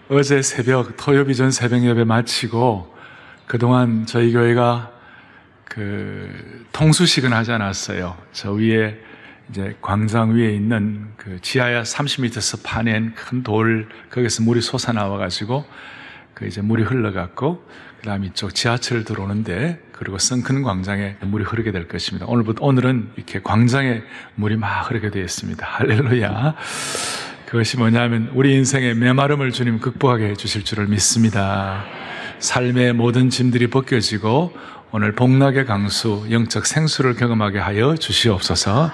어제 새벽 토요비전 새벽 예배 마치고 그동안 저희 교회가 통수식은 하지 않았어요. 저 위에 이제 광장 위에 있는 지하에 30m 파낸 큰 돌, 거기서 물이 솟아나와 가지고 이제 물이 흘러갔고, 그다음 이쪽 지하철 들어오는데, 그리고 성큰 광장에 물이 흐르게 될 것입니다. 오늘은 이렇게 광장에 물이 막 흐르게 되어 있습니다. 할렐루야. 그것이 뭐냐면 우리 인생의 메마름을 주님 극복하게 해주실 줄을 믿습니다. 삶의 모든 짐들이 벗겨지고 오늘 복락의 강수, 영적 생수를 경험하게 하여 주시옵소서.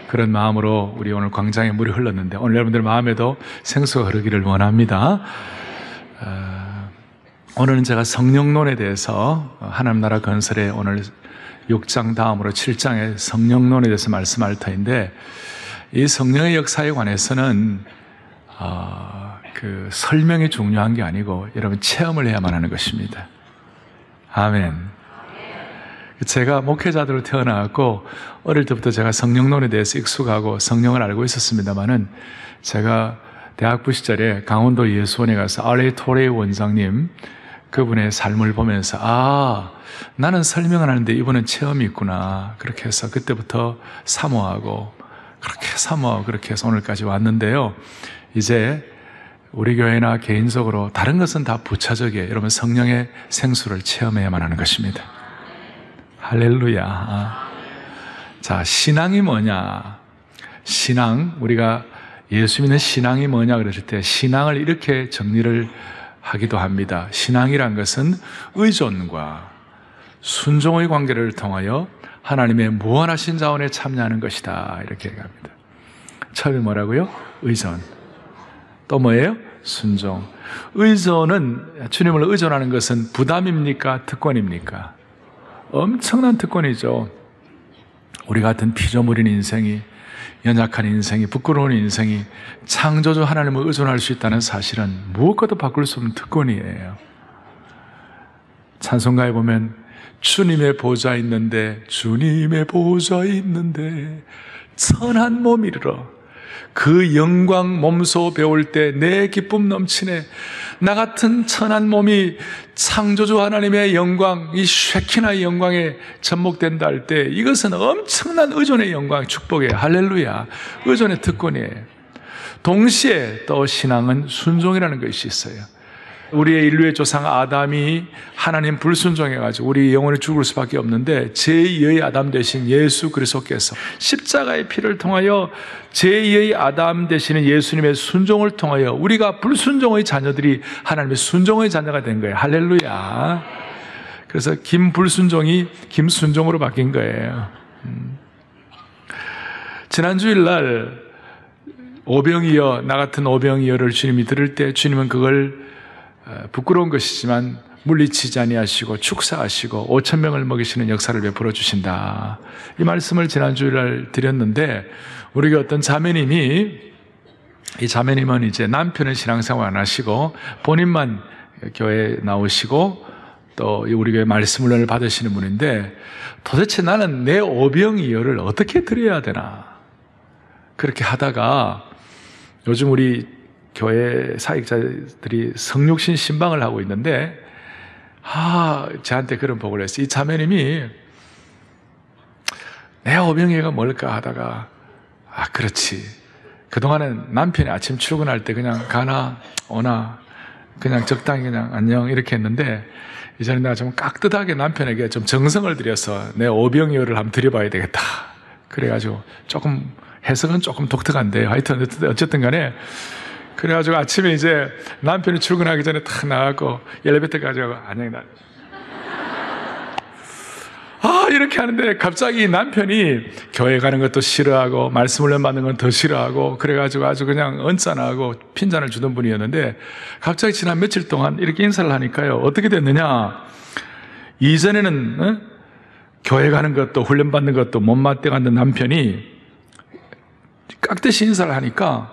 그런 마음으로 우리 오늘 광장에 물이 흘렀는데 오늘 여러분들 마음에도 생수가 흐르기를 원합니다. 오늘은 제가 성령론에 대해서 하나님 나라 건설의 오늘 6장 다음으로 7장의 성령론에 대해서 말씀할 터인데, 이 성령의 역사에 관해서는 설명이 중요한 게 아니고 여러분 체험을 해야만 하는 것입니다. 아멘. 제가 목회자들로 태어나고 어릴 때부터 제가 성령론에 대해서 익숙하고 성령을 알고 있었습니다만은, 제가 대학부 시절에 강원도 예수원에 가서 R.A. 토레이 원장님 그분의 삶을 보면서 나는 설명을 하는데 이분은 체험이 있구나, 그렇게 해서 그때부터 사모하고 그렇게 해서 오늘까지 왔는데요. 이제 우리 교회나 개인적으로 다른 것은 다 부차적이에요. 여러분 성령의 생수를 체험해야만 하는 것입니다. 할렐루야. 자, 신앙이 뭐냐? 신앙, 우리가 예수 믿는 신앙이 뭐냐 그랬을 때 신앙을 이렇게 정리를 하기도 합니다. 신앙이란 것은 의존과 순종의 관계를 통하여 하나님의 무한하신 자원에 참여하는 것이다, 이렇게 얘기합니다. 처음에 뭐라고요? 의존. 또 뭐예요? 순종. 의존은, 주님을 의존하는 것은 부담입니까? 특권입니까? 엄청난 특권이죠. 우리 같은 피조물인 인생이, 연약한 인생이, 부끄러운 인생이 창조주 하나님을 의존할 수 있다는 사실은 무엇과도 바꿀 수 없는 특권이에요. 찬송가에 보면 주님의 보좌 있는데, 주님의 보좌 있는데 선한 몸 이르러 그 영광 몸소 배울 때 내 기쁨 넘치네. 나 같은 천한 몸이 창조주 하나님의 영광, 이 쉐키나의 영광에 접목된다 할 때 이것은 엄청난 의존의 영광, 축복이에요. 할렐루야. 의존의 특권이에요. 동시에 또 신앙은 순종이라는 것이 있어요. 우리의 인류의 조상 아담이 하나님 불순종해가지고 우리 영혼이 죽을 수밖에 없는데, 제2의 아담 되신 예수 그리스도께서 십자가의 피를 통하여 제2의 아담 되시는 예수님의 순종을 통하여 우리가 불순종의 자녀들이 하나님의 순종의 자녀가 된 거예요. 할렐루야. 그래서 김불순종이 김순종으로 바뀐 거예요. 지난 주일날 오병이어, 나 같은 오병이어를 주님이 들을 때 주님은 그걸 부끄러운 것이지만 물리치지 아니하시고 축사하시고 5,000명을 먹이시는 역사를 베풀어 주신다. 이 말씀을 지난주에 드렸는데, 우리가 어떤 자매님이, 이 자매님은 이제 남편은 신앙생활 안 하시고 본인만 교회에 나오시고 또 우리 교회 말씀을 받으시는 분인데, 도대체 나는 내 오병이어를 어떻게 드려야 되나, 그렇게 하다가 요즘 우리 교회 사역자들이 성육신 신방을 하고 있는데, 저한테 그런 보고를 했어요. 이 자매님이 내 오병이어가 뭘까 하다가, 그렇지. 그동안은 남편이 아침 출근할 때 그냥 가나 오나 그냥 적당히 그냥 안녕 이렇게 했는데, 이제는 내가 좀 깍듯하게 남편에게 좀 정성을 들여서 내 오병이어를 한번 드려봐야 되겠다. 그래가지고 조금 해석은 조금 독특한데 하여튼 어쨌든 간에, 그래가지고 아침에 이제 남편이 출근하기 전에 탁 나가고 엘리베이터 가지고 안녕히 나. 이렇게 하는데 갑자기 남편이 교회 가는 것도 싫어하고 말씀 훈련 받는 건 더 싫어하고, 그래가지고 아주 그냥 언짢아하고 핀잔을 주던 분이었는데, 갑자기 지난 며칠 동안 이렇게 인사를 하니까요, 어떻게 됐느냐, 이전에는 교회 가는 것도 훈련 받는 것도 못마땅 하는 남편이 깍듯이 인사를 하니까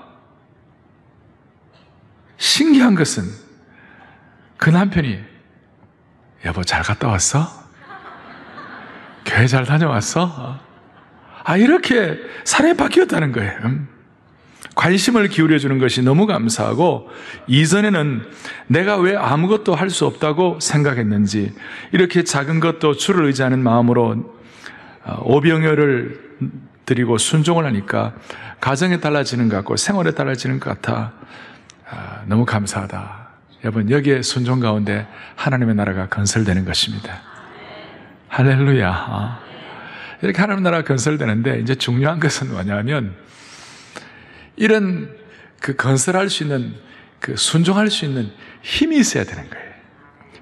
신기한 것은 그 남편이, 여보 잘 갔다 왔어? 교회 잘 다녀왔어? 이렇게 사람이 바뀌었다는 거예요. 관심을 기울여 주는 것이 너무 감사하고, 이전에는 내가 왜 아무것도 할 수 없다고 생각했는지 이렇게 작은 것도 주를 의지하는 마음으로 오병이어를 드리고 순종을 하니까 가정에 달라지는 것 같고 생활에 달라지는 것 같아. 너무 감사하다. 여러분, 여기에 순종 가운데 하나님의 나라가 건설되는 것입니다. 할렐루야. 이렇게 하나님의 나라가 건설되는데, 이제 중요한 것은 뭐냐면, 이런 그 건설할 수 있는, 그 순종할 수 있는 힘이 있어야 되는 거예요.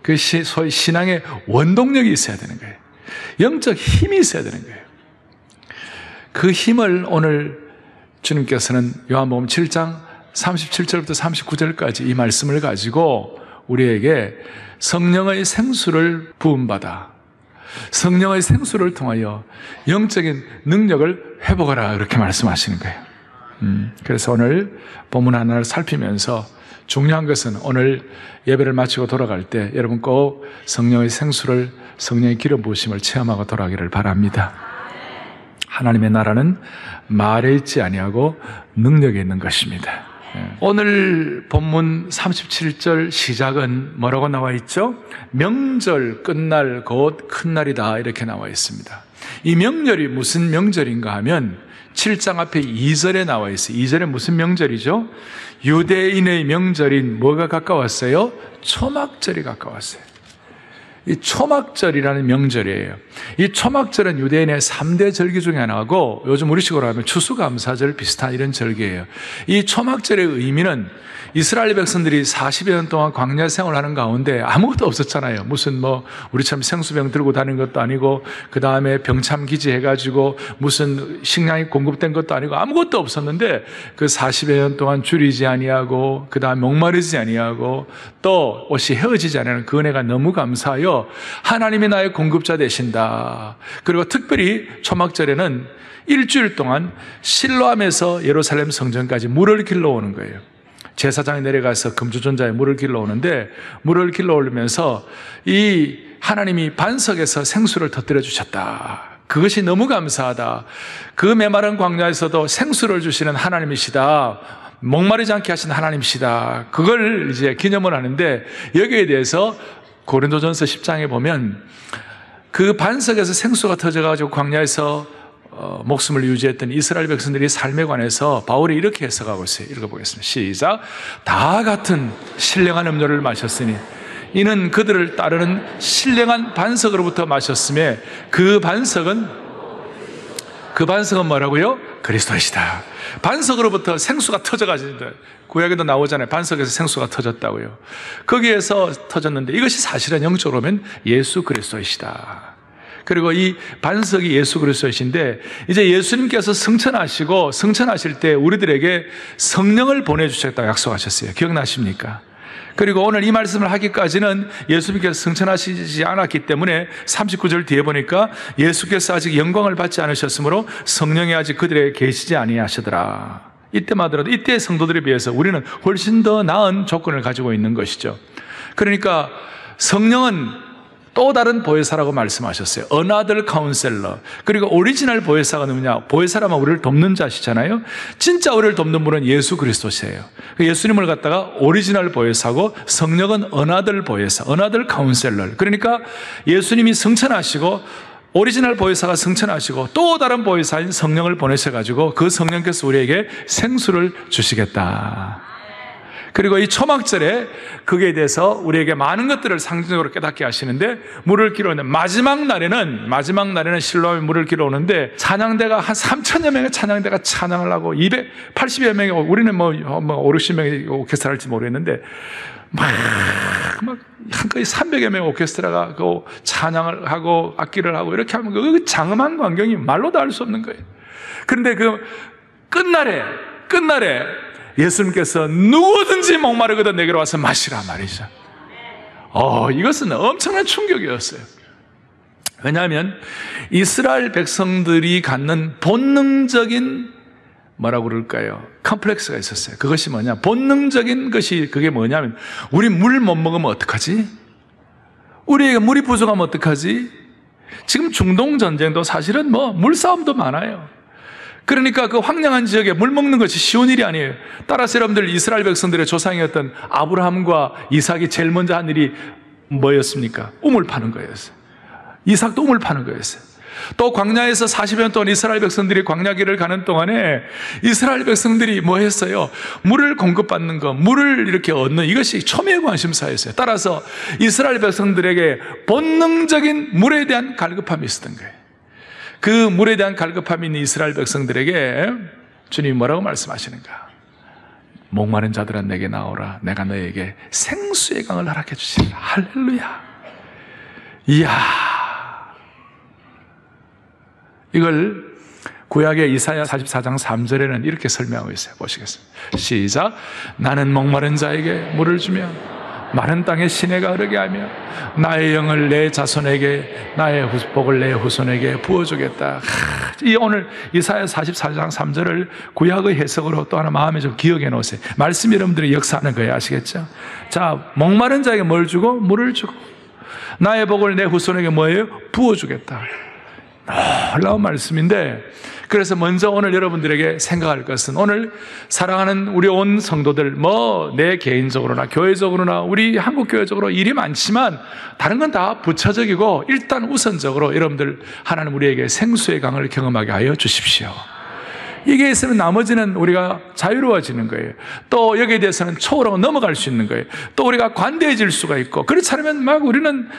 그 소위 신앙의 원동력이 있어야 되는 거예요. 영적 힘이 있어야 되는 거예요. 그 힘을 오늘 주님께서는 요한복음 7장 37절부터 39절까지 이 말씀을 가지고 우리에게 성령의 생수를 부음받아 성령의 생수를 통하여 영적인 능력을 회복하라, 그렇게 말씀하시는 거예요. 그래서 오늘 본문 하나를 살피면서 중요한 것은 오늘 예배를 마치고 돌아갈 때 여러분 꼭 성령의 생수를, 성령의 기름 부으심을 체험하고 돌아가기를 바랍니다. 하나님의 나라는 말에 있지 아니하고 능력에 있는 것입니다. 오늘 본문 37절 시작은 뭐라고 나와 있죠? 명절 끝날 곧 큰 날이다, 이렇게 나와 있습니다. 이 명절이 무슨 명절인가 하면 7장 앞에 2절에 나와 있어요. 2절에 무슨 명절이죠? 유대인의 명절인 뭐가 가까웠어요? 초막절이 가까웠어요. 이 초막절이라는 명절이에요. 이 초막절은 유대인의 3대 절기 중에 하나고, 요즘 우리식으로 하면 추수감사절 비슷한 이런 절기예요. 이 초막절의 의미는 이스라엘 백성들이 40여 년 동안 광야 생활하는 가운데 아무것도 없었잖아요. 무슨 우리처럼 생수병 들고 다니는 것도 아니고, 그 다음에 병참기지 해가지고 무슨 식량이 공급된 것도 아니고 아무것도 없었는데, 그 40여 년 동안 줄이지 아니하고, 그 다음에 목마르지 아니하고, 또 옷이 헤어지지 않는 그 은혜가 너무 감사하여 하나님이 나의 공급자 되신다. 그리고 특별히 초막절에는 일주일 동안 실로암에서 예루살렘 성전까지 물을 길러 오는 거예요. 제사장이 내려가서 금주전자에 물을 길러 오는데, 물을 길러 오면서 이 하나님이 반석에서 생수를 터뜨려 주셨다. 그것이 너무 감사하다. 그 메마른 광야에서도 생수를 주시는 하나님이시다. 목마르지 않게 하신 하나님이시다. 그걸 이제 기념을 하는데, 여기에 대해서 고린도전서 10장에 보면 그 반석에서 생수가 터져가지고 광야에서 목숨을 유지했던 이스라엘 백성들의 삶에 관해서 바울이 이렇게 해석하고 있어요. 읽어보겠습니다. 시작. 다 같은 신령한 음료를 마셨으니 이는 그들을 따르는 신령한 반석으로부터 마셨음에 그 반석은 뭐라고요? 그리스도이시다. 반석으로부터 생수가 터져가지고, 구약에도 나오잖아요. 반석에서 생수가 터졌다고요. 거기에서 터졌는데 이것이 사실은 영적으로 보면 예수 그리스도이시다. 그리고 이 반석이 예수 그리스도이신데, 이제 예수님께서 승천하실 때 우리들에게 성령을 보내주셨다고 약속하셨어요. 기억나십니까? 그리고 오늘 이 말씀을 하기까지는 예수님께서 승천하시지 않았기 때문에 39절 뒤에 보니까 예수께서 아직 영광을 받지 않으셨으므로 성령이 아직 그들에게 계시지 아니하시더라. 이때만 하더라도 이때의 성도들에 비해서 우리는 훨씬 더 나은 조건을 가지고 있는 것이죠. 그러니까 성령은 또 다른 보혜사라고 말씀하셨어요. Another counselor. 그리고 오리지널 보혜사가 누구냐? 보혜사라면 우리를 돕는 자시잖아요. 진짜 우리를 돕는 분은 예수 그리스도시에요. 예수님을 갖다가 오리지널 보혜사고, 성령은 Another 보혜사, Another counselor. 그러니까 예수님이 승천하시고 오리지널 보혜사가 승천하시고 또 다른 보혜사인 성령을 보내셔가지고 그 성령께서 우리에게 생수를 주시겠다. 그리고 이 초막절에 거기에 대해서 우리에게 많은 것들을 상징적으로 깨닫게 하시는데, 물을 길어오는데 마지막 날에는 실로암에 물을 길어오는데 찬양대가 한 3천여 명의 찬양대가 찬양을 하고 280여 명의, 우리는 5, 60명의 오케스트라 할지 모르겠는데 막 거의 300여 명의 오케스트라가 그 찬양을 하고 악기를 하고 이렇게 하면 그 장엄한 광경이 말로도 알 수 없는 거예요. 그런데 그 끝날에 예수님께서 누구든지 목마르거든 내게로 와서 마시라 말이죠. 이것은 엄청난 충격이었어요. 왜냐하면 이스라엘 백성들이 갖는 본능적인 뭐라고 그럴까요? 컴플렉스가 있었어요. 그것이 뭐냐? 본능적인 것이 그게 뭐냐면, 우리 물 못 먹으면 어떡하지? 우리에게 물이 부족하면 어떡하지? 지금 중동 전쟁도 사실은 물싸움도 많아요. 그러니까 그 황량한 지역에 물 먹는 것이 쉬운 일이 아니에요. 따라서 여러분들 이스라엘 백성들의 조상이었던 아브라함과 이삭이 제일 먼저 한 일이 뭐였습니까? 우물 파는 거였어요. 이삭도 우물 파는 거였어요. 또 광야에서 40년 동안 이스라엘 백성들이 광야길을 가는 동안에 이스라엘 백성들이 뭐 했어요? 물을 공급받는 것, 물을 이렇게 얻는 이것이 초미의 관심사였어요. 따라서 이스라엘 백성들에게 본능적인 물에 대한 갈급함이 있었던 거예요. 그 물에 대한 갈급함이 있는 이스라엘 백성들에게 주님이 뭐라고 말씀하시는가? 목마른 자들아 내게 나오라. 내가 너에게 생수의 강을 허락해 주시리라. 할렐루야. 이야, 이걸 구약의 이사야 44장 3절에는 이렇게 설명하고 있어요. 보시겠습니다. 시작. 나는 목마른 자에게 물을 주며 마른 땅에 시내가 흐르게 하며 나의 영을 내 자손에게, 나의 복을 내 후손에게 부어주겠다. 이 오늘 이사야 44장 3절을 구약의 해석으로 또 하나 마음에 좀 기억해 놓으세요. 말씀 여러분들이 역사하는 거예요. 아시겠죠? 자, 목마른 자에게 뭘 주고? 물을 주고 나의 복을 내 후손에게 뭐예요? 부어주겠다. 놀라운 말씀인데, 그래서 먼저 오늘 여러분들에게 생각할 것은, 오늘 사랑하는 우리 온 성도들, 내 개인적으로나 교회적으로나 우리 한국교회적으로 일이 많지만 다른 건 다 부차적이고 일단 우선적으로 여러분들 하나님 우리에게 생수의 강을 경험하게 하여 주십시오. 이게 있으면 나머지는 우리가 자유로워지는 거예요. 또 여기에 대해서는 초월하고 넘어갈 수 있는 거예요. 또 우리가 관대해질 수가 있고, 그렇지 않으면 막 우리는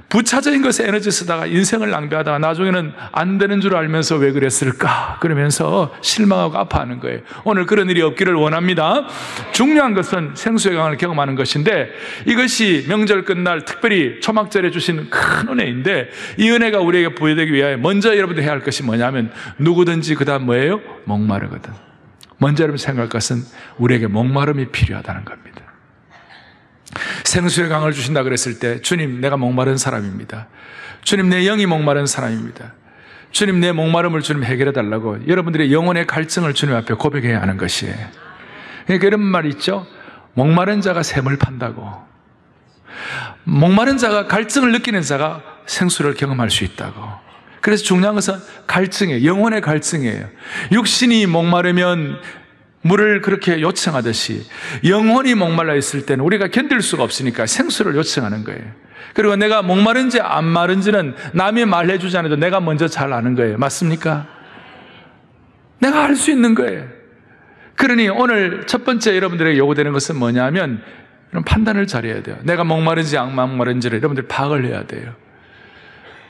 부차적인 것에 에너지 쓰다가 인생을 낭비하다가 나중에는 안 되는 줄 알면서 왜 그랬을까? 그러면서 실망하고 아파하는 거예요. 오늘 그런 일이 없기를 원합니다. 중요한 것은 생수의 강을 경험하는 것인데, 이것이 명절 끝날 특별히 초막절에 주신 큰 은혜인데, 이 은혜가 우리에게 부여되기 위하여 먼저 여러분들 해야 할 것이 뭐냐면, 누구든지 그 다음 뭐예요? 목마르거든. 먼저 여러분 생각할 것은 우리에게 목마름이 필요하다는 겁니다. 생수의 강을 주신다 그랬을 때, 주님 내가 목마른 사람입니다. 주님 내 영이 목마른 사람입니다. 주님 내 목마름을 주님 해결해 달라고 여러분들의 영혼의 갈증을 주님 앞에 고백해야 하는 것이에요. 그러니까 이런 말 있죠. 목마른 자가 샘을 판다고. 목마른 자가, 갈증을 느끼는 자가 생수를 경험할 수 있다고. 그래서 중요한 것은 갈증이에요. 영혼의 갈증이에요. 육신이 목마르면 물을 그렇게 요청하듯이 영혼이 목말라 있을 때는 우리가 견딜 수가 없으니까 생수를 요청하는 거예요. 그리고 내가 목마른지 안 마른지는 남이 말해주지 않아도 내가 먼저 잘 아는 거예요. 맞습니까? 내가 알 수 있는 거예요. 그러니 오늘 첫 번째 여러분들에게 요구되는 것은 뭐냐면, 이런 판단을 잘해야 돼요. 내가 목마른지 안 목마른지를 여러분들 파악을 해야 돼요.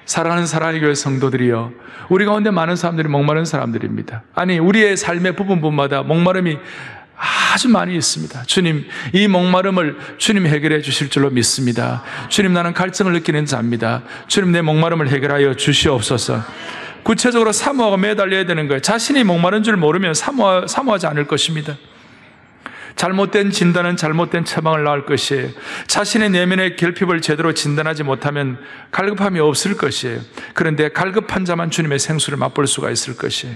사랑하는 사랑의 교회 성도들이요, 우리 가운데 많은 사람들이 목마른 사람들입니다. 아니, 우리의 삶의 부분마다 목마름이 아주 많이 있습니다. 주님, 이 목마름을 주님 해결해 주실 줄로 믿습니다. 주님, 나는 갈증을 느끼는 자입니다. 주님, 내 목마름을 해결하여 주시옵소서. 구체적으로 사모하고 매달려야 되는 거예요. 자신이 목마른 줄 모르면 사모하지 않을 것입니다. 잘못된 진단은 잘못된 처방을 낳을 것이에요. 자신의 내면의 결핍을 제대로 진단하지 못하면 갈급함이 없을 것이에요. 그런데 갈급한 자만 주님의 생수를 맛볼 수가 있을 것이에요.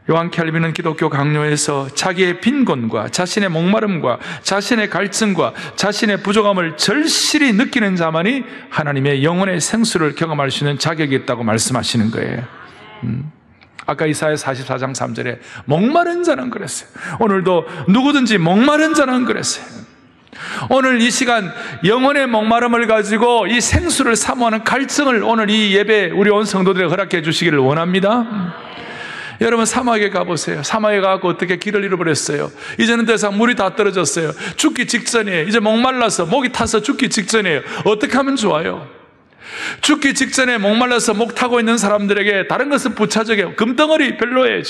요한 켈빈은 기독교 강요에서 자기의 빈곤과 자신의 목마름과 자신의 갈증과 자신의 부족함을 절실히 느끼는 자만이 하나님의 영혼의 생수를 경험할 수 있는 자격이 있다고 말씀하시는 거예요. 아까 이사야 44장 3절에 목마른 자는 그랬어요. 오늘도 누구든지 목마른 자는 그랬어요. 오늘 이 시간 영혼의 목마름을 가지고 이 생수를 사모하는 갈증을 오늘 이 예배 우리 온 성도들에게 허락해 주시기를 원합니다. 여러분, 사막에 가보세요. 사막에 가고 어떻게 길을 잃어버렸어요. 이제는 더 이상 물이 다 떨어졌어요. 죽기 직전이에요. 이제 목말라서 목이 타서 죽기 직전이에요. 어떻게 하면 좋아요? 죽기 직전에 목말라서 목 타고 있는 사람들에게 다른 것은 부차적이에요. 금덩어리 별로예요.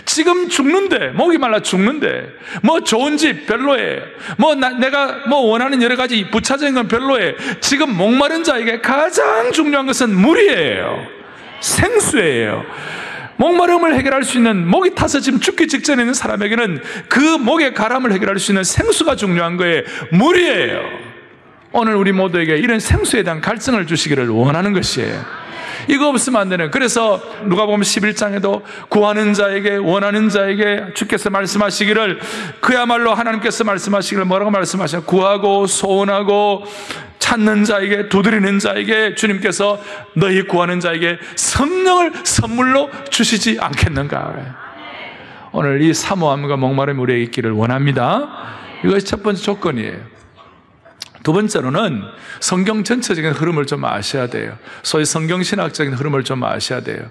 지금 죽는데, 목이 말라 죽는데, 뭐 좋은 집 별로예요. 내가 원하는 여러 가지 부차적인 건 별로예요. 지금 목마른 자에게 가장 중요한 것은 물이에요. 생수예요. 목마름을 해결할 수 있는, 목이 타서 지금 죽기 직전에 있는 사람에게는 그 목의 가람을 해결할 수 있는 생수가 중요한 거예요. 물이에요. 오늘 우리 모두에게 이런 생수에 대한 갈증을 주시기를 원하는 것이에요. 이거 없으면 안 되는. 그래서 누가복음 11장에도 구하는 자에게, 원하는 자에게 주께서 말씀하시기를, 그야말로 하나님께서 말씀하시기를 뭐라고 말씀하셔요? 구하고 소원하고 찾는 자에게, 두드리는 자에게 주님께서 너희 구하는 자에게 성령을 선물로 주시지 않겠는가? 오늘 이 사모함과 목마름이 우리에게 있기를 원합니다. 이것이 첫 번째 조건이에요. 두 번째로는 성경 전체적인 흐름을 좀 아셔야 돼요. 소위 성경신학적인 흐름을 좀 아셔야 돼요.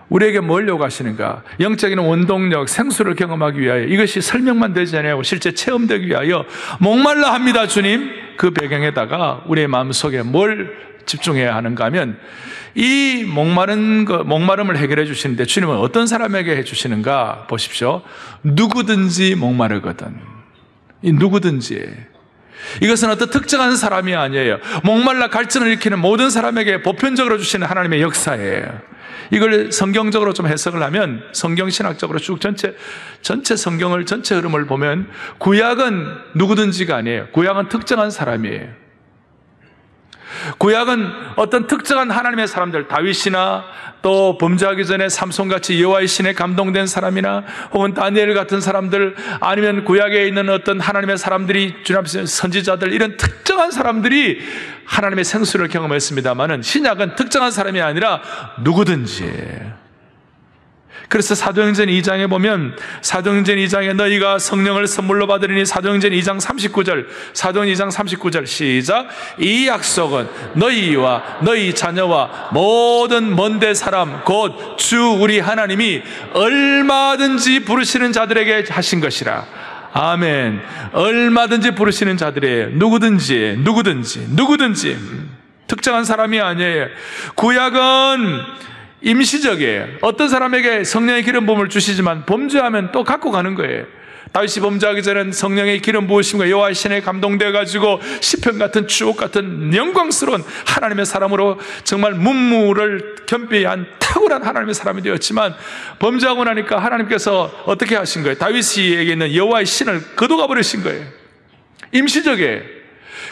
우리에게 뭘 요구하시는가? 영적인 원동력, 생수를 경험하기 위하여, 이것이 설명만 되지 않고 실제 체험되기 위하여 목말라 합니다, 주님. 그 배경에다가 우리의 마음속에 뭘 집중해야 하는가 하면, 이 목마름을 해결해 주시는데 주님은 어떤 사람에게 해 주시는가 보십시오. 누구든지 목마르거든. 이 누구든지. 이것은 어떤 특정한 사람이 아니에요. 목말라 갈증을 일으키는 모든 사람에게 보편적으로 주시는 하나님의 역사예요. 이걸 성경적으로 좀 해석을 하면, 성경신학적으로 쭉 전체 성경을, 전체 흐름을 보면 구약은 누구든지가 아니에요. 구약은 특정한 사람이에요. 구약은 어떤 특정한 하나님의 사람들, 다윗이나 또 범죄하기 전에 삼손같이 여호와의 신에 감동된 사람이나 혹은 다니엘 같은 사람들, 아니면 구약에 있는 어떤 하나님의 사람들이, 주님 앞에 선지자들, 이런 특정한 사람들이 하나님의 생수를 경험했습니다만은, 신약은 특정한 사람이 아니라 누구든지. 그래서 사도행전 2장에 보면, 사도행전 2장에 너희가 성령을 선물로 받으리니, 사도행전 2장 39절, 사도행전 2장 39절 시작. 이 약속은 너희와 너희 자녀와 모든 먼데 사람 곧 주 우리 하나님이 얼마든지 부르시는 자들에게 하신 것이라. 아멘. 얼마든지 부르시는 자들이에요. 누구든지. 특정한 사람이 아니에요. 구약은 임시적이에요. 어떤 사람에게 성령의 기름 부음을 주시지만 범죄하면 또 갖고 가는 거예요. 다윗이 범죄하기 전엔 성령의 기름 부으심과 여호와의 신에 감동되어 가지고 시편 같은, 주옥 같은 영광스러운 하나님의 사람으로 정말 문무를 겸비한 탁월한 하나님의 사람이 되었지만, 범죄하고 나니까 하나님께서 어떻게 하신 거예요? 다윗에게 있는 여호와의 신을 거둬가 버리신 거예요. 임시적이에요.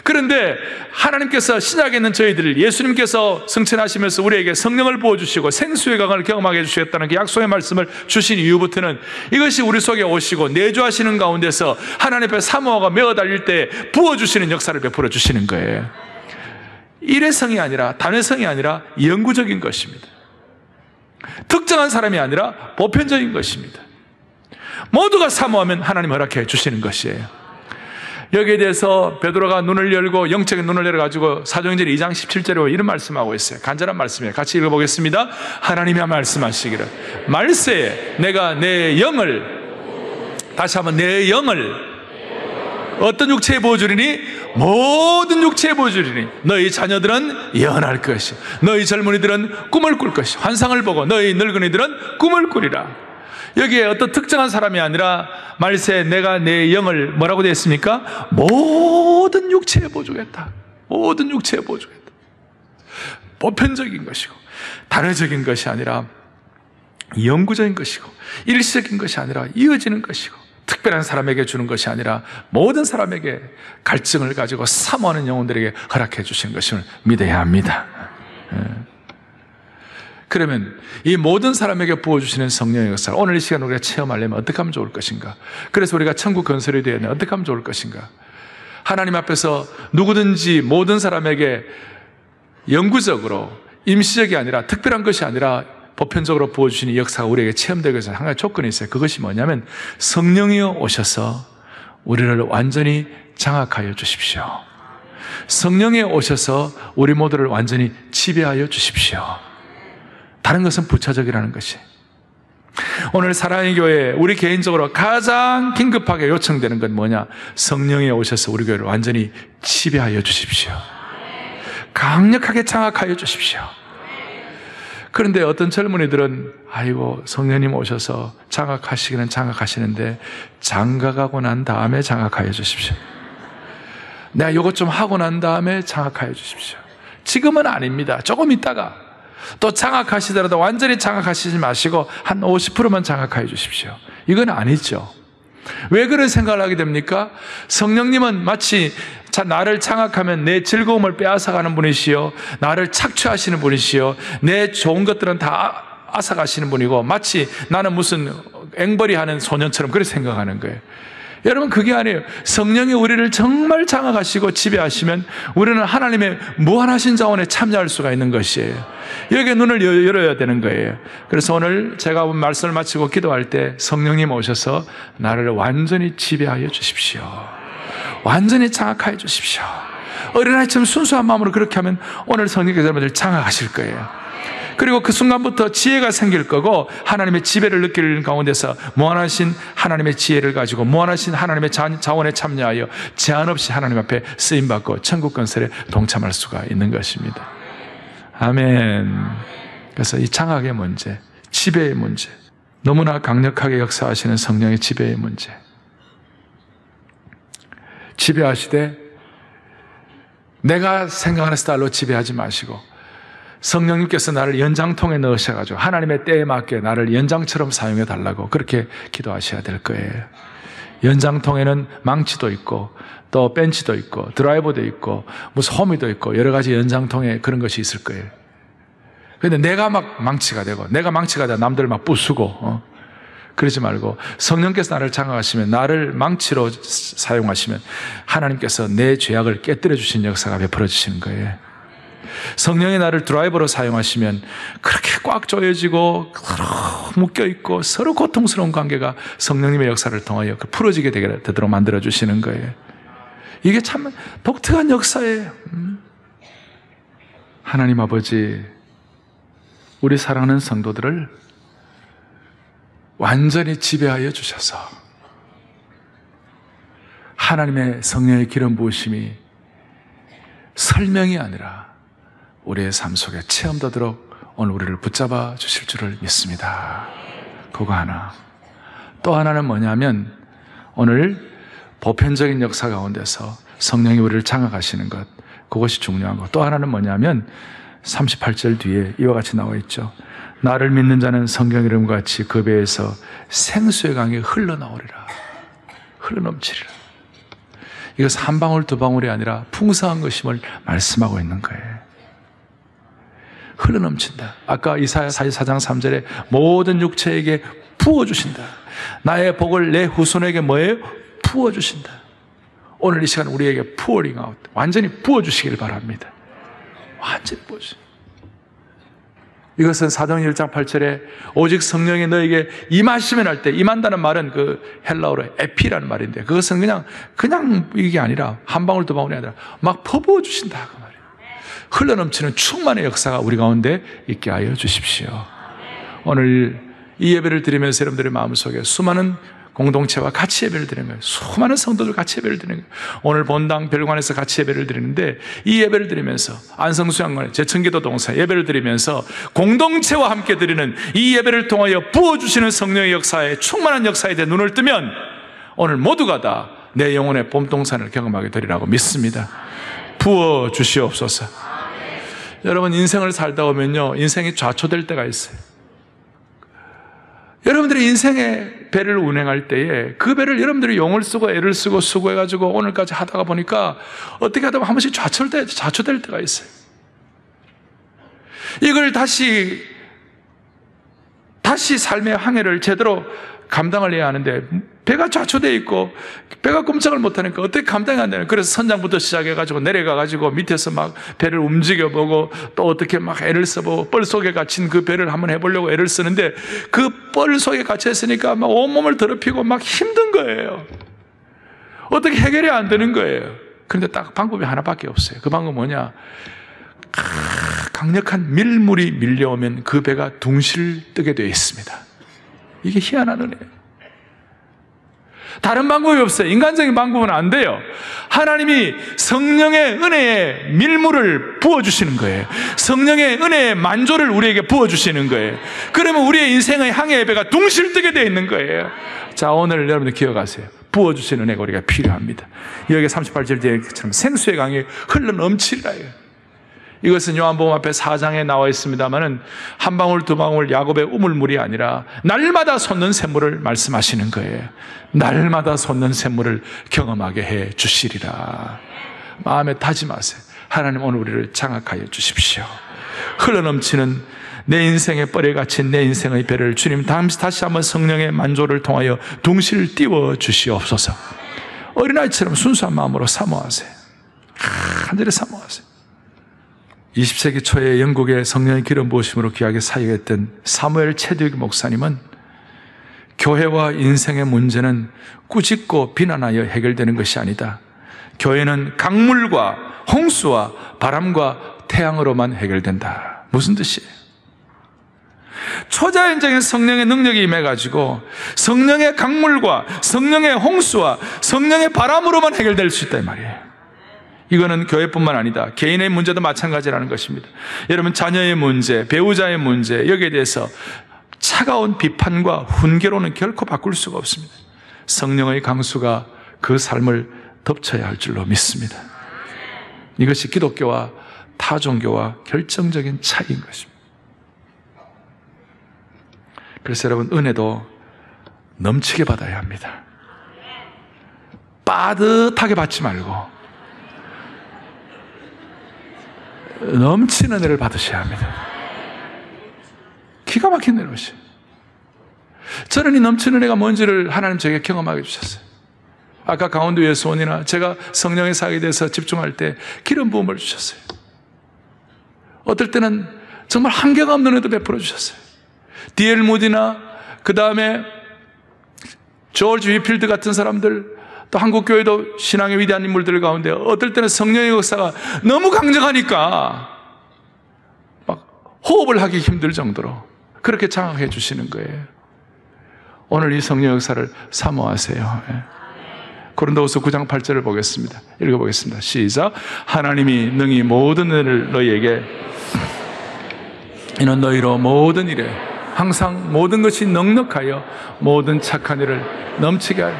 그런데 하나님께서 신약에 있는 저희들을, 예수님께서 승천하시면서 우리에게 성령을 부어주시고 생수의 강을 경험하게 해주시겠다는 그 약속의 말씀을 주신 이후부터는 이것이 우리 속에 오시고 내주하시는 가운데서 하나님 앞에 사모하고 메어 달릴 때 부어주시는 역사를 베풀어 주시는 거예요. 일회성이 아니라, 단회성이 아니라 영구적인 것입니다. 특정한 사람이 아니라 보편적인 것입니다. 모두가 사모하면 하나님 허락해 주시는 것이에요. 여기에 대해서 베드로가 눈을 열고, 영적인 눈을 열어가지고 사도행전 2장 17절에 이런 말씀하고 있어요. 간절한 말씀이에요. 같이 읽어보겠습니다. 하나님이 말씀하시기를, 말세에 내가 내 영을, 다시 한번 내 영을 어떤 육체에 부어주리니? 모든 육체에 부어주리니 너희 자녀들은 예언할 것이, 너희 젊은이들은 꿈을 꿀 것이, 환상을 보고 너희 늙은이들은 꿈을 꾸리라. 여기에 어떤 특정한 사람이 아니라, 말세 내가 내 영을 뭐라고 되어 있습니까? 모든 육체에 부어주겠다. 모든 육체에 부어주겠다. 보편적인 것이고 단회적인 것이 아니라 영구적인 것이고, 일시적인 것이 아니라 이어지는 것이고, 특별한 사람에게 주는 것이 아니라 모든 사람에게 갈증을 가지고 사모하는 영혼들에게 허락해 주시는 것을 믿어야 합니다. 그러면 이 모든 사람에게 부어주시는 성령의 역사를 오늘 이 시간 우리가 체험하려면 어떻게 하면 좋을 것인가? 그래서 우리가 천국 건설이 되었네. 어떻게 하면 좋을 것인가? 하나님 앞에서 누구든지 모든 사람에게 영구적으로, 임시적이 아니라, 특별한 것이 아니라 보편적으로 부어주시는 역사가 우리에게 체험되기 위해서 한 가지 조건이 있어요. 그것이 뭐냐면, 성령이여 오셔서 우리를 완전히 장악하여 주십시오. 성령이 오셔서 우리 모두를 완전히 지배하여 주십시오. 다른 것은 부차적이라는 것이. 오늘 사랑의 교회, 우리 개인적으로 가장 긴급하게 요청되는 건 뭐냐? 성령이 오셔서 우리 교회를 완전히 지배하여 주십시오. 강력하게 장악하여 주십시오. 그런데 어떤 젊은이들은, 아이고 성령님 오셔서 장악하시기는 장악하시는데 장가가고 난 다음에 장악하여 주십시오. 내가 이것 좀 하고 난 다음에 장악하여 주십시오. 지금은 아닙니다. 조금 있다가. 또 장악하시더라도 완전히 장악하시지 마시고 한 50%만 장악하여 주십시오. 이건 아니죠. 왜 그런 생각을 하게 됩니까? 성령님은 마치 나를 장악하면 내 즐거움을 빼앗아가는 분이시요, 나를 착취하시는 분이시요, 내 좋은 것들은 다 앗아가시는 분이고, 마치 나는 무슨 앵벌이 하는 소년처럼 그렇게 생각하는 거예요. 여러분, 그게 아니에요. 성령이 우리를 정말 장악하시고 지배하시면 우리는 하나님의 무한하신 자원에 참여할 수가 있는 것이에요. 여기에 눈을 열어야 되는 거예요. 그래서 오늘 제가 말씀을 마치고 기도할 때 성령님 오셔서 나를 완전히 지배하여 주십시오. 완전히 장악하여 주십시오. 어린아이처럼 순수한 마음으로 그렇게 하면 오늘 성령께서 여러분들 장악하실 거예요. 그리고 그 순간부터 지혜가 생길 거고 하나님의 지배를 느끼는 가운데서 무한하신 하나님의 지혜를 가지고 무한하신 하나님의 자원에 참여하여 제한 없이 하나님 앞에 쓰임받고 천국 건설에 동참할 수가 있는 것입니다. 아멘. 그래서 이 장악의 문제, 지배의 문제, 너무나 강력하게 역사하시는 성령의 지배의 문제, 지배하시되 내가 생각하는 스타일로 지배하지 마시고 성령님께서 나를 연장통에 넣으셔가지고 하나님의 때에 맞게 나를 연장처럼 사용해 달라고 그렇게 기도하셔야 될 거예요. 연장통에는 망치도 있고 또 벤치도 있고 드라이버도 있고 무슨 호미도 있고 여러 가지 연장통에 그런 것이 있을 거예요. 그런데 내가 막 망치가 되고 내가 망치가 되고 남들 막 부수고 그러지 말고 성령께서 나를 장악하시면 나를 망치로 사용하시면 하나님께서 내 죄악을 깨뜨려 주신 역사가 베풀어 주시는 거예요. 성령이 나를 드라이버로 사용하시면 그렇게 꽉 조여지고 묶여있고 서로 고통스러운 관계가 성령님의 역사를 통하여 풀어지게 되도록 만들어주시는 거예요. 이게 참 독특한 역사예요. 하나님 아버지, 우리 사랑하는 성도들을 완전히 지배하여 주셔서 하나님의 성령의 기름 부으심이 설명이 아니라 우리의 삶 속에 체험되도록 오늘 우리를 붙잡아 주실 줄을 믿습니다. 그거 하나. 또 하나는 뭐냐면 오늘 보편적인 역사 가운데서 성령이 우리를 장악하시는 것, 그것이 중요한 것. 또 하나는 뭐냐면 38절 뒤에 이와 같이 나와 있죠. 나를 믿는 자는 성경 이름과 같이 그 배에서 생수의 강이 흘러나오리라. 흘러넘치리라. 이것은 한 방울 두 방울이 아니라 풍성한 것임을 말씀하고 있는 거예요. 흘러넘친다. 아까 이사야 44장 3절에 모든 육체에게 부어주신다. 나의 복을 내 후손에게 뭐예요? 부어주신다. 오늘 이 시간 우리에게 pouring out, 완전히 부어주시길 바랍니다. 완전히 부어주신다. 이것은 사도행전 1장 8절에 오직 성령이 너에게 임하시면 할 때, 임한다는 말은 그 헬라어로 에피라는 말인데 그것은 그냥 이게 아니라 한 방울 두 방울이 아니라 막 퍼부어 주신다 그 말이에요. 흘러넘치는 충만의 역사가 우리 가운데 있게 하여 주십시오. 오늘 이 예배를 드리면서 여러분들의 마음속에 수많은 공동체와 같이 예배를 드리는 거예요. 수많은 성도들 같이 예배를 드리는 거예요. 오늘 본당 별관에서 같이 예배를 드리는데 이 예배를 드리면서 안성수양관 제천기도 동사 예배를 드리면서 공동체와 함께 드리는 이 예배를 통하여 부어주시는 성령의 역사에 충만한 역사에 대해 눈을 뜨면 오늘 모두가 다 내 영혼의 봄동산을 경험하게 되리라고 믿습니다. 부어주시옵소서. 여러분 인생을 살다 보면요 인생이 좌초될 때가 있어요. 여러분들이 인생의 배를 운행할 때에 그 배를 여러분들이 용을 쓰고 애를 쓰고 수고해가지고 오늘까지 하다가 보니까 어떻게 하다 보면 한 번씩 좌초될 때가 있어요. 이걸 다시 삶의 항해를 제대로 감당을 해야 하는데 배가 좌초되어 있고 배가 꼼짝을 못하니까 어떻게 감당이 안 되는. 그래서 선장부터 시작해가지고 내려가가지고 밑에서 막 배를 움직여보고 또 어떻게 막 애를 써보고 뻘 속에 갇힌 그 배를 한번 해보려고 애를 쓰는데 그 뻘 속에 갇혀있으니까 막 온몸을 더럽히고 막 힘든 거예요. 어떻게 해결이 안 되는 거예요. 그런데 딱 방법이 하나밖에 없어요. 그 방법은 뭐냐, 강력한 밀물이 밀려오면 그 배가 둥실 뜨게 되어 있습니다. 이게 희한한 은혜예요. 다른 방법이 없어요. 인간적인 방법은 안 돼요. 하나님이 성령의 은혜에 밀물을 부어주시는 거예요. 성령의 은혜의 만조를 우리에게 부어주시는 거예요. 그러면 우리의 인생의 항해의 배가 둥실 뜨게 되어 있는 거예요. 자, 오늘 여러분들 기억하세요. 부어주시는 은혜가 우리가 필요합니다. 여기 38절 뒤에처럼 생수의 강이 흘러넘치리라. 이것은 요한복음 앞에 4장에 나와 있습니다만은 한 방울 두 방울 야곱의 우물물이 아니라 날마다 솟는 샘물을 말씀하시는 거예요. 날마다 솟는 샘물을 경험하게 해 주시리라. 마음에 다짐하세요. 하나님 오늘 우리를 장악하여 주십시오. 흘러넘치는 내 인생의 뻘에 갇힌 내 인생의 배를 주님 다시 한번 성령의 만조를 통하여 둥실 띄워 주시옵소서. 어린아이처럼 순수한 마음으로 사모하세요. 간절히 사모하세요. 20세기 초에 영국의 성령의 기름 부으심으로 귀하게 사역했던 사무엘 체드윅 목사님은 교회와 인생의 문제는 꾸짖고 비난하여 해결되는 것이 아니다. 교회는 강물과 홍수와 바람과 태양으로만 해결된다. 무슨 뜻이에요? 초자연적인 성령의 능력이 임해가지고 성령의 강물과 성령의 홍수와 성령의 바람으로만 해결될 수 있다 이 말이에요. 이거는 교회뿐만 아니다. 개인의 문제도 마찬가지라는 것입니다. 여러분 자녀의 문제, 배우자의 문제 여기에 대해서 차가운 비판과 훈계로는 결코 바꿀 수가 없습니다. 성령의 강수가 그 삶을 덮쳐야 할 줄로 믿습니다. 이것이 기독교와 타 종교와 결정적인 차이인 것입니다. 그래서 여러분 은혜도 넘치게 받아야 합니다. 빠듯하게 받지 말고 넘치는 은혜를 받으셔야 합니다. 기가 막힌 은혜로시. 저는 이 넘치는 은혜가 뭔지를 하나님 저에게 경험하게 주셨어요. 아까 강원도 예수원이나 제가 성령의 사역에 대해서 집중할 때 기름 부음을 주셨어요. 어떨 때는 정말 한계가 없는 은혜도 베풀어 주셨어요. D.L. 무디나 그 다음에 조지 위필드 같은 사람들, 또 한국교회도 신앙의 위대한 인물들 가운데 어떨 때는 성령의 역사가 너무 강력하니까 막 호흡을 하기 힘들 정도로 그렇게 장악해 주시는 거예요. 오늘 이 성령 역사를 사모하세요. 고린도후서 9장 8절을 보겠습니다. 읽어보겠습니다. 시작. 하나님이 능히 모든 은혜를 너희에게 이는 너희로 모든 일에 항상 모든 것이 넉넉하여 모든 착한 일을 넘치게 하려.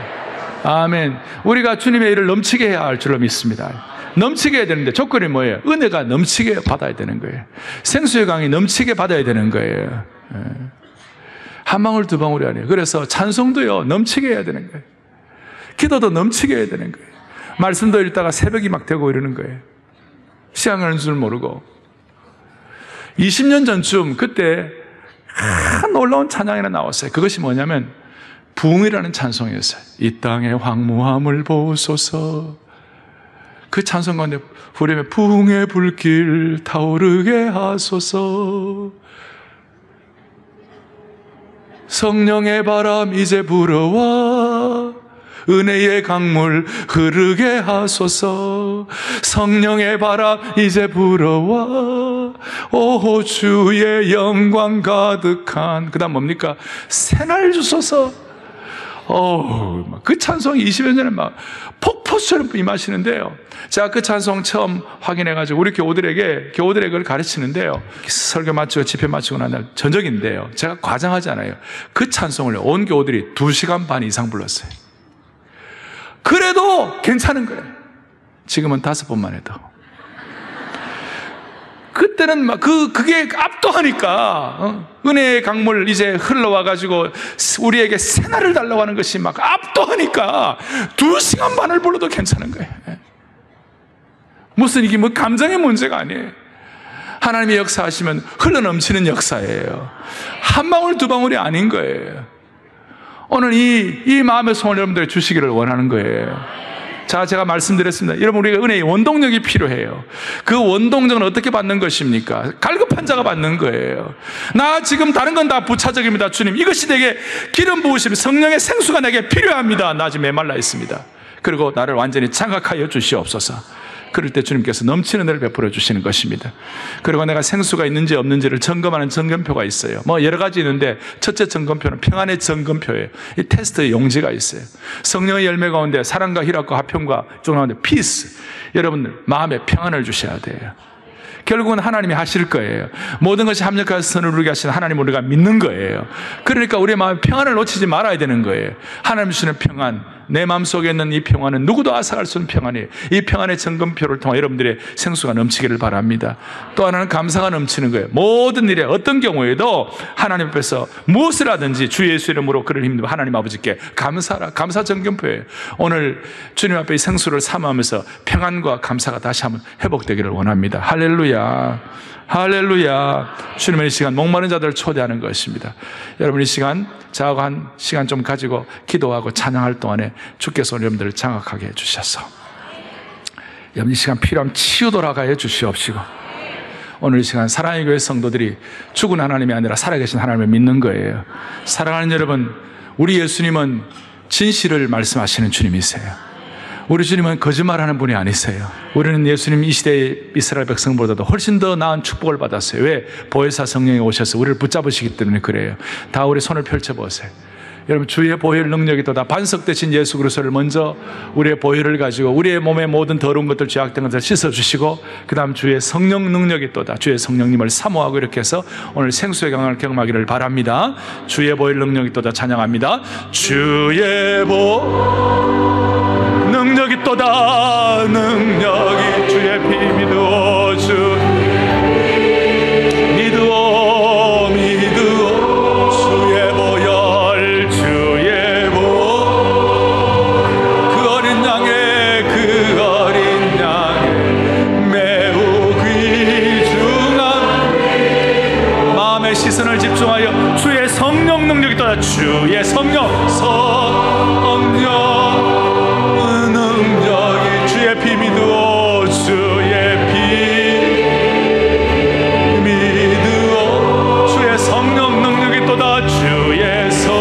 아멘. 우리가 주님의 일을 넘치게 해야 할 줄로 믿습니다. 넘치게 해야 되는데 조건이 뭐예요? 은혜가 넘치게 받아야 되는 거예요. 생수의 강이 넘치게 받아야 되는 거예요. 한 방울 두 방울이 아니에요. 그래서 찬송도요 넘치게 해야 되는 거예요. 기도도 넘치게 해야 되는 거예요. 말씀도 읽다가 새벽이 막 되고 이러는 거예요. 시간 가는 줄 모르고. 20년 전쯤 그때 놀라운 찬양이 하나 나왔어요. 그것이 뭐냐면 부흥이라는 찬송이었어요. 이 땅의 황무함을 보소서. 그 찬송 가운데 후렴에 부흥의 불길 타오르게 하소서. 성령의 바람 이제 불어와 은혜의 강물 흐르게 하소서. 성령의 바람 이제 불어와 오 주의 영광 가득한 그 다음 뭡니까? 새날 주소서. 그 찬송이 20여 년에 막 폭포수처럼 임하시는데요. 제가 그 찬송 처음 확인해가지고 우리 교우들에게 그걸 가르치는데요. 설교 마치고 집회 마치고 난 날 저녁인데요. 제가 과장하지 않아요. 그 찬송을 온 교우들이 2시간 반 이상 불렀어요. 그래도 괜찮은 거예요. 지금은 5번만 해도. 그때는 막 그게 압도하니까 은혜의 강물 이제 흘러와가지고 우리에게 새날을 달라고 하는 것이 막 압도하니까 2시간 반을 불러도 괜찮은 거예요. 무슨 이게 뭐 감정의 문제가 아니에요. 하나님의 역사하시면 흘러넘치는 역사예요. 한 방울 두 방울이 아닌 거예요. 오늘 이 마음의 소원을 여러분들이 주시기를 원하는 거예요. 자, 제가 말씀드렸습니다. 여러분, 우리가 은혜의 원동력이 필요해요. 그 원동력은 어떻게 받는 것입니까? 갈급한 자가 받는 거예요. 나 지금 다른 건 다 부차적입니다. 주님, 이것이 내게 기름 부으심, 성령의 생수가 내게 필요합니다. 나 지금 메말라 있습니다. 그리고 나를 완전히 장악하여 주시옵소서. 그럴 때 주님께서 넘치는 은혜를 베풀어 주시는 것입니다. 그리고 내가 생수가 있는지 없는지를 점검하는 점검표가 있어요. 뭐 여러 가지 있는데 첫째 점검표는 평안의 점검표예요. 이 테스트의 용지가 있어요. 성령의 열매 가운데 사랑과 희락과 화평과 쪽 가운데 피스. 여러분들 마음에 평안을 주셔야 돼요. 결국은 하나님이 하실 거예요. 모든 것이 합력하여 선을 이루게 하시는 하나님을 우리가 믿는 거예요. 그러니까 우리의 마음에 평안을 놓치지 말아야 되는 거예요. 하나님 주시는 평안, 내 마음속에 있는 이 평안은 누구도 앗아갈 수 없는 평안이에요. 이 평안의 정금표를 통해 여러분들의 생수가 넘치기를 바랍니다. 또 하나는 감사가 넘치는 거예요. 모든 일에 어떤 경우에도 하나님 앞에서 무엇을 하든지 주 예수 이름으로 그를 힘입어 하나님 아버지께 감사하라. 감사 정금표예요. 오늘 주님 앞에 이 생수를 사모하면서 평안과 감사가 다시 한번 회복되기를 원합니다. 할렐루야, 할렐루야. 주님의 이 시간 목마른 자들을 초대하는 것입니다. 여러분 이 시간 저하고 한 시간 좀 가지고 기도하고 찬양할 동안에 주께서 여러분들을 장악하게 해주셔서 여러분 이 시간 필요하면 치유 돌아가게 해주시옵시고, 오늘 이 시간 사랑의 교회 성도들이 죽은 하나님이 아니라 살아계신 하나님을 믿는 거예요. 사랑하는 여러분, 우리 예수님은 진실을 말씀하시는 주님이세요. 우리 주님은 거짓말하는 분이 아니세요. 우리는 예수님 이 시대의 이스라엘 백성보다도 훨씬 더 나은 축복을 받았어요. 왜? 보혜사 성령이 오셔서 우리를 붙잡으시기 때문에 그래요. 다 우리 손을 펼쳐보세요. 여러분, 주의 보혈 능력이 또다 반석되신 예수 그리스도를 먼저 우리의 보혈을 가지고 우리의 몸의 모든 더러운 것들, 죄악된 것을 씻어주시고, 그 다음 주의 성령 능력이 또다 주의 성령님을 사모하고 이렇게 해서 오늘 생수의 강을 경험하기를 바랍니다. 주의 보혈 능력이 또다 찬양합니다. 주의 능력이 또다, 능력이 주의 피 믿어 주 믿어 주의 보혈, 주의 그 어린 양의 매우 귀중한 마음의 시선을 집중하여 주의 성령 능력이 또다, 주의 성령 주의 피 믿어 주의 성령 능력이 또다, 주의 성령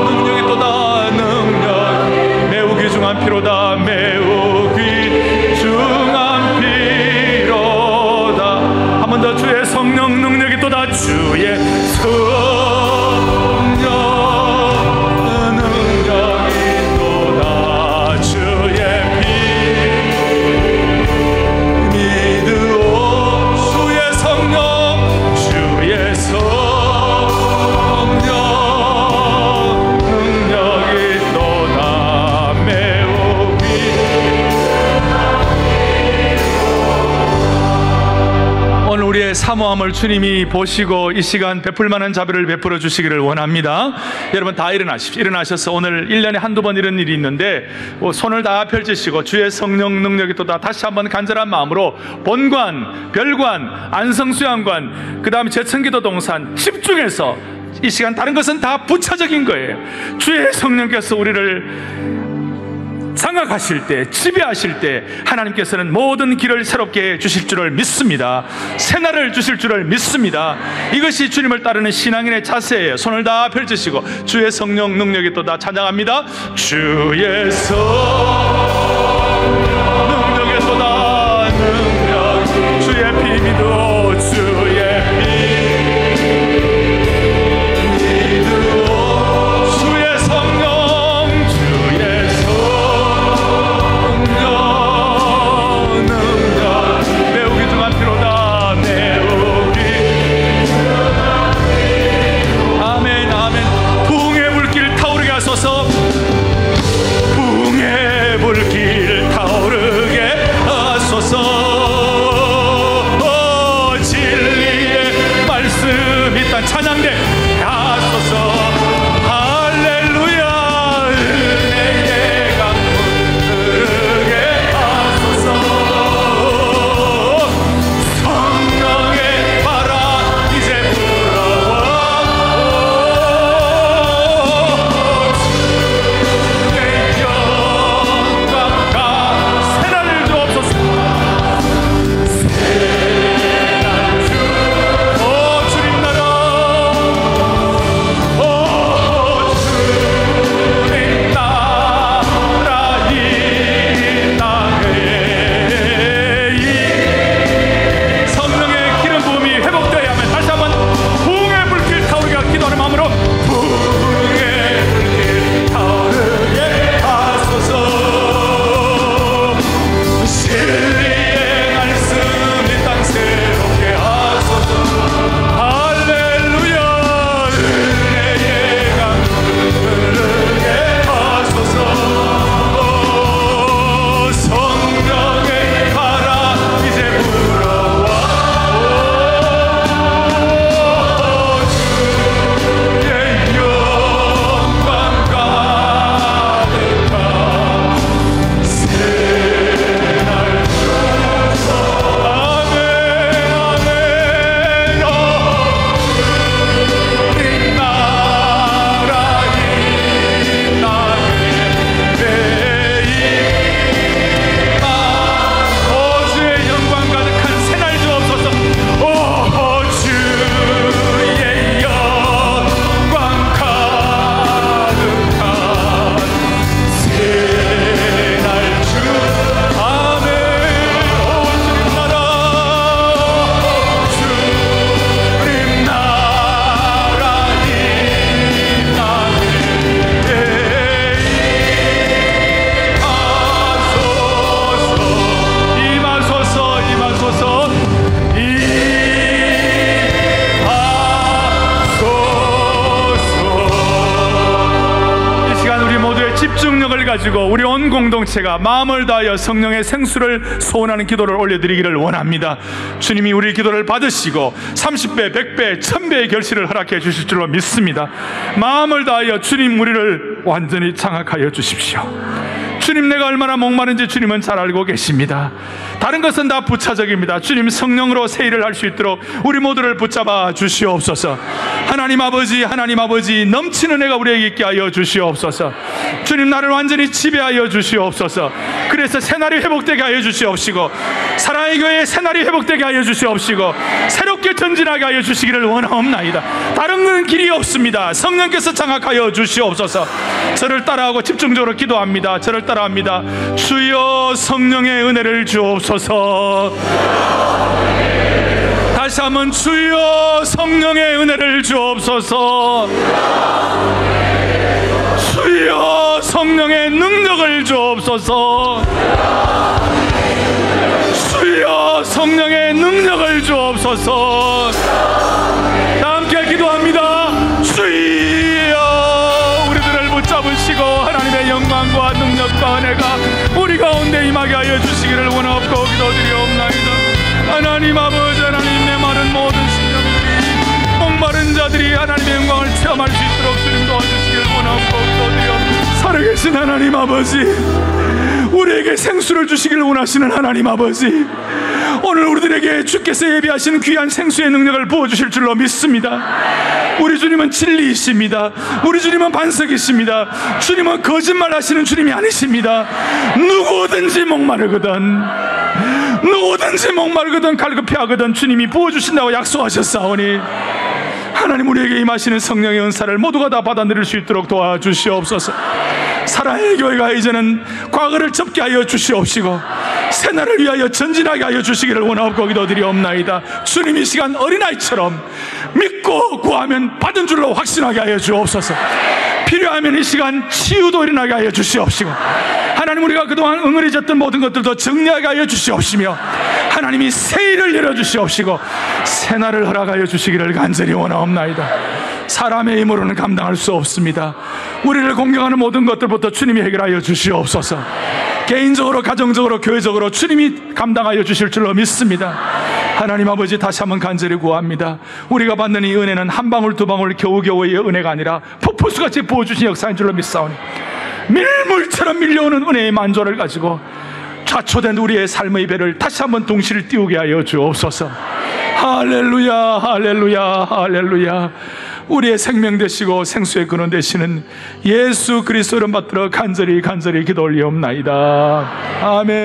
능력이 또다, 능력 매우 귀중한 피로다, 매우 귀중한 피로다. 한 번 더 주의 성령 능력이 또다, 주의 사모함을 주님이 보시고 이 시간 베풀 만한 자비를 베풀어 주시기를 원합니다. 여러분 다 일어나십시오. 일어나셔서 오늘 1년에 한두 번 이런 일이 있는데 손을 다 펼치시고 주의 성령 능력이 또다 다시 한번 간절한 마음으로 본관, 별관, 안성수양관, 그 다음에 제천기도 동산 집중해서 이 시간 다른 것은 다 부차적인 거예요. 주의 성령께서 우리를 장악하실 때, 지배하실 때 하나님께서는 모든 길을 새롭게 주실 줄을 믿습니다. 새날을 주실 줄을 믿습니다. 이것이 주님을 따르는 신앙인의 자세예요. 손을 다 펼치시고 주의 성령 능력이 또다 찬양합니다. 주의 성령의 또다 능력, 주의 피 믿어 주의 붕의 가지고 우리 온 공동체가 마음을 다하여 성령의 생수를 소원하는 기도를 올려드리기를 원합니다. 주님이 우리 기도를 받으시고 30배, 100배, 1000배의 결실을 허락해 주실 줄로 믿습니다. 마음을 다하여 주님 우리를 완전히 장악하여 주십시오. 주님, 내가 얼마나 목마른지 주님은 잘 알고 계십니다. 다른 것은 다 부차적입니다. 주님, 성령으로 새 일을 할 수 있도록 우리 모두를 붙잡아 주시옵소서. 하나님 아버지, 하나님 아버지, 넘치는 은혜가 우리에게 있게 하여 주시옵소서. 주님, 나를 완전히 지배하여 주시옵소서. 그래서 새날이 회복되게 하여 주시옵시고, 사랑의 교회의 새날이 회복되게 하여 주시옵시고, 새롭게 전진하게 하여 주시기를 원하옵나이다. 다른 길이 없습니다. 성령께서 장악하여 주시옵소서. 저를 따라하고 집중적으로 기도합니다. 저를 따라합니다. 주여 성령의 은혜를 주옵소서. 다시 한번 주여 성령의 은혜를 주옵소서. 주여 성령의 능력을 주옵소서. 주여 성령의 능력을 주옵소서. 다 함께 기도합니다. 주여 우리들을 붙잡으시고 하나님의 영광과 능력과 은혜가 우리 가운데 임하게 하여 주시기를 원하옵고 기도드리옵나이다. 하나님 아버지, 하나님, 내 마른 모든 심령들이, 목마른 자들이 하나님의 영광을 체험할 수 있도록 주님 도와주시기를 원하옵고 기도드리옵나이다. 살아계신 하나님 아버지, 우리에게 생수를 주시기를 원하시는 하나님 아버지, 오늘 우리들에게 주께서 예비하신 귀한 생수의 능력을 부어주실 줄로 믿습니다. 우리 주님은 진리이십니다. 우리 주님은 반석이십니다. 주님은 거짓말하시는 주님이 아니십니다. 누구든지 목마르거든, 누구든지 목마르거든, 갈급해하거든 주님이 부어주신다고 약속하셨사오니 하나님, 우리에게 임하시는 성령의 은사를 모두가 다 받아 누릴 수 있도록 도와주시옵소서. 사랑의 교회가 이제는 과거를 접게 하여 주시옵시고 새날을 위하여 전진하게 하여 주시기를 원하옵고 기도드리옵나이다. 주님, 이 시간 어린아이처럼 믿고 구하면 받은 줄로 확신하게 하여 주옵소서. 필요하면 이 시간 치유도 일어나게 하여 주시옵시고, 하나님, 우리가 그동안 응어리졌던 모든 것들도 정리하게 하여 주시옵시며, 하나님이 새 일을 열어주시옵시고 새날을 허락하여 주시기를 간절히 원하옵나이다. 사람의 힘으로는 감당할 수 없습니다. 우리를 공경하는 모든 것들부터 주님이 해결하여 주시옵소서. 개인적으로, 가정적으로, 교회적으로 주님이 감당하여 주실 줄로 믿습니다. 하나님 아버지, 다시 한번 간절히 구합니다. 우리가 받는 이 은혜는 한 방울 두 방울 겨우겨우의 은혜가 아니라 폭포수같이 부어주신 역사인 줄로 믿사오니 밀물처럼 밀려오는 은혜의 만조를 가지고 좌초된 우리의 삶의 배를 다시 한번 동시를 띄우게 하여 주옵소서. 할렐루야, 할렐루야, 할렐루야. 우리의 생명 되시고 생수의 근원 되시는 예수 그리스도를 받들어 간절히 기도 올리옵나이다. 아멘.